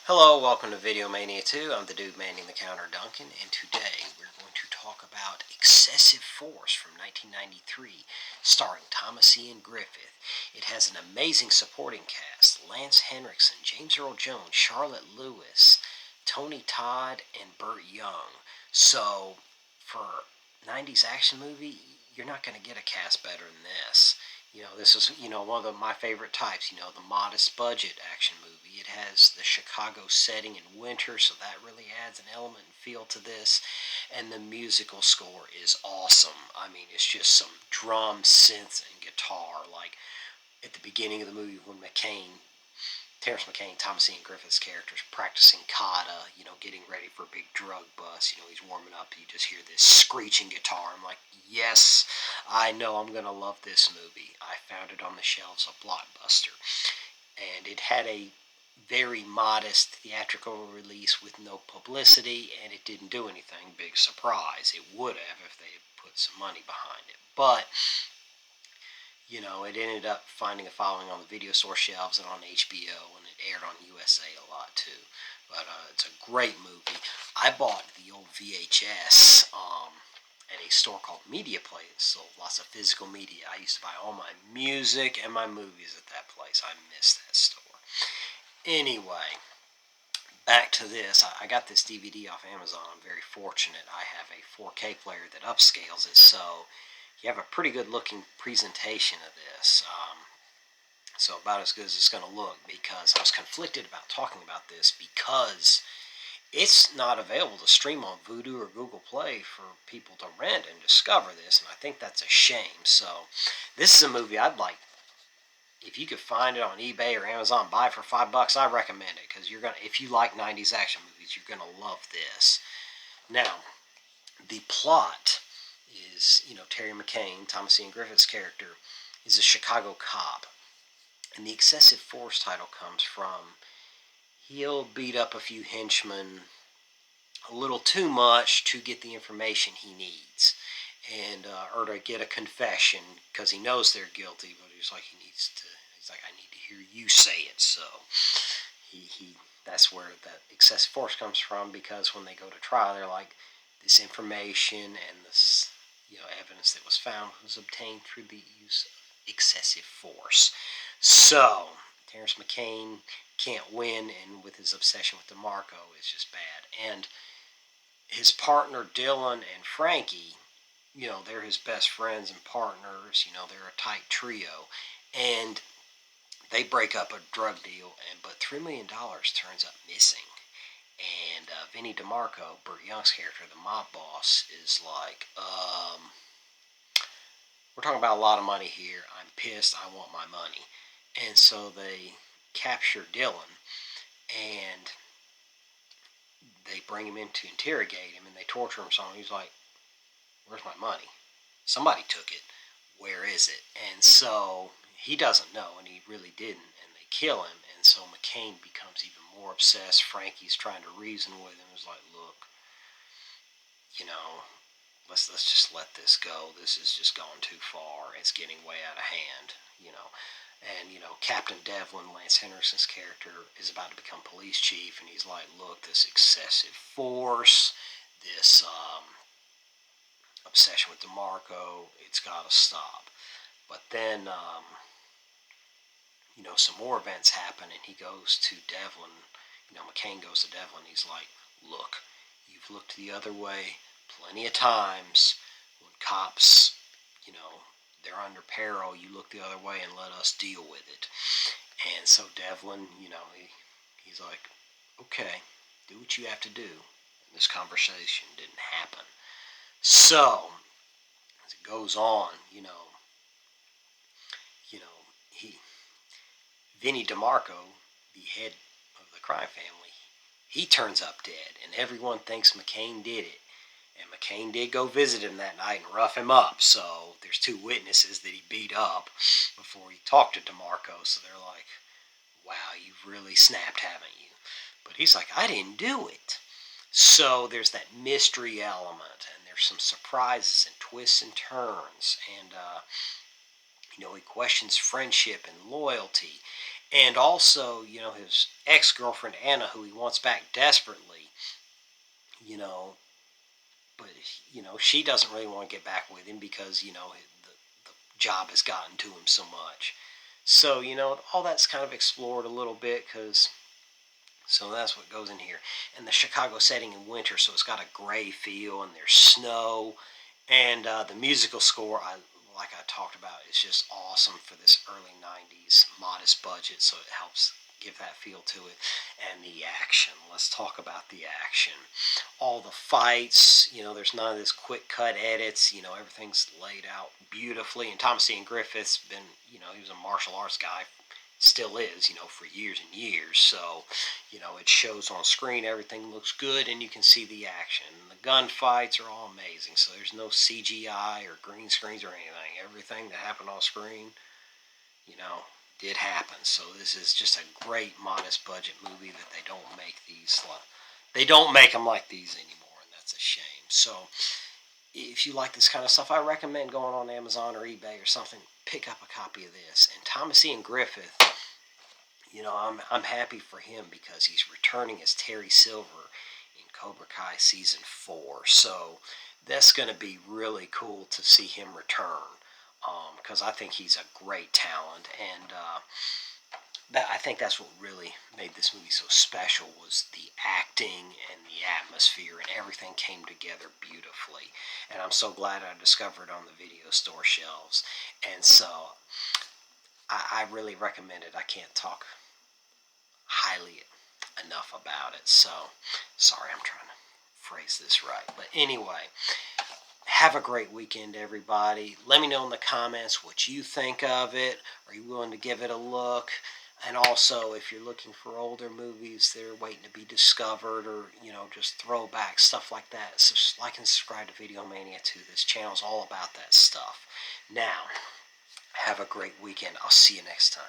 Hello, welcome to Video Mania 2. I'm the dude manning the counter, Duncan, and today we're going to talk about Excessive Force from 1993, starring Thomas Ian Griffith. It has an amazing supporting cast: Lance Henriksen, James Earl Jones, Charlotte Lewis, Tony Todd, and Burt Young. So, for a 90s action movie, you're not going to get a cast better than this. This is, one of my favorite types, the modest budget action movie. It has the Chicago setting in winter, so that really adds an element and feel to this. And the musical score is awesome. I mean, it's just some drum, synth, and guitar. Like, at the beginning of the movie when Terrence McCain, Thomas Ian Griffith's character, is practicing kata, getting ready for a big drug bust. He's warming up. You just hear this screeching guitar. I'm like, yes, I know I'm going to love this movie. I found it on the shelves of Blockbuster. And it had a very modest theatrical release with no publicity, and it didn't do anything. Big surprise. It would have if they had put some money behind it. But it ended up finding a following on the video store shelves and on HBO, and it aired on USA a lot too. But it's a great movie. I bought the old VHS at a store called Media Play. It sold lots of physical media. I used to buy all my music and my movies at that place. I miss that store. Anyway, back to this. I got this DVD off Amazon. I'm very fortunate. I have a 4K player that upscales it, so you have a pretty good looking presentation of this. So about as good as it's going to look, because I was conflicted about talking about this because it's not available to stream on Vudu or Google Play for people to rent and discover this, and I think that's a shame. So this is a movie I'd like, if you could find it on eBay or Amazon, buy it for $5. I recommend it, because if you like 90s action movies, you're gonna love this. Now, the plot is, Terry McCain, Thomas Ian Griffith's character, is a Chicago cop. And the excessive force title comes from he'll beat up a few henchmen a little too much to get the information he needs, and or to get a confession, because he knows they're guilty, but he's like, I need to hear you say it. So that's where that excessive force comes from, because when they go to trial, they're like, this information and this evidence that was found was obtained through the use of excessive force. So Terrence McCain can't win, and with his obsession with DeMarco, it's just bad. And his partner Dylan and Frankie, they're his best friends and partners. They're a tight trio, and they break up a drug deal, but $3 million turns up missing. And Vinnie DeMarco, Burt Young's character, the mob boss, is like, we're talking about a lot of money here. I'm pissed. I want my money. And so they capture Dylan, and they bring him in to interrogate him, and they torture him. So he's like, where's my money? Somebody took it. Where is it? And so he doesn't know, and he really didn't, and they kill him. And so McCain becomes even more obsessed. Frankie's trying to reason with him. He's like, look, let's just let this go. This is just going too far. It's getting way out of hand, And, Captain Devlin, Lance Henriksen's character, is about to become police chief, and he's like, look, this excessive force, this obsession with DeMarco, it's got to stop. But then, some more events happen, and he goes to Devlin. McCain goes to Devlin. He's like, look, you've looked the other way plenty of times. When cops, they're under peril, you look the other way and let us deal with it. And so Devlin, he's like, okay, do what you have to do. And this conversation didn't happen. So, as it goes on, Vinnie DeMarco, the head of the crime family, he turns up dead, and everyone thinks McCain did it. And McCain did go visit him that night and rough him up. So there's two witnesses that he beat up before he talked to DeMarco. So they're like, wow, you've really snapped, haven't you? But he's like, I didn't do it. So there's that mystery element, and there's some surprises and twists and turns. And, he questions friendship and loyalty. And also, his ex-girlfriend Anna, who he wants back desperately, you know, but she doesn't really want to get back with him because the job has gotten to him so much. So all that's kind of explored a little bit because so that's what goes in here. And the Chicago setting in winter, so it's got a gray feel and there's snow. And the musical score, like I talked about, is just awesome for this early 90s modest budget, so it helps give that feel to it. And the action. Let's talk about the action. All the fights, there's none of this quick cut edits, everything's laid out beautifully. And Thomas Ian Griffith's been, he was a martial arts guy, still is, for years and years. So, it shows on screen, everything looks good, and you can see the action. The gunfights are all amazing, so there's no CGI or green screens or anything. Everything that happened on screen, you know, did happen. So this is just a great modest budget movie that they don't make these. They don't make them like these anymore, and that's a shame. So if you like this kind of stuff, I recommend going on Amazon or eBay or something. Pick up a copy of this. And Thomas Ian Griffith, I'm happy for him because he's returning as Terry Silver in Cobra Kai season 4. So that's going to be really cool to see him return because I think he's a great talent, and I think that's what really made this movie so special was the acting and the atmosphere, and everything came together beautifully. And I'm so glad I discovered it on the video store shelves. And so I really recommend it. I can't talk highly enough about it. So, sorry, I'm trying to phrase this right. But anyway, have a great weekend, everybody. Let me know in the comments what you think of it. Are you willing to give it a look? And also, if you're looking for older movies that are waiting to be discovered or, just throwback, stuff like that, so like and subscribe to Video Mania 2. This channel's all about that stuff. Now, have a great weekend. I'll see you next time.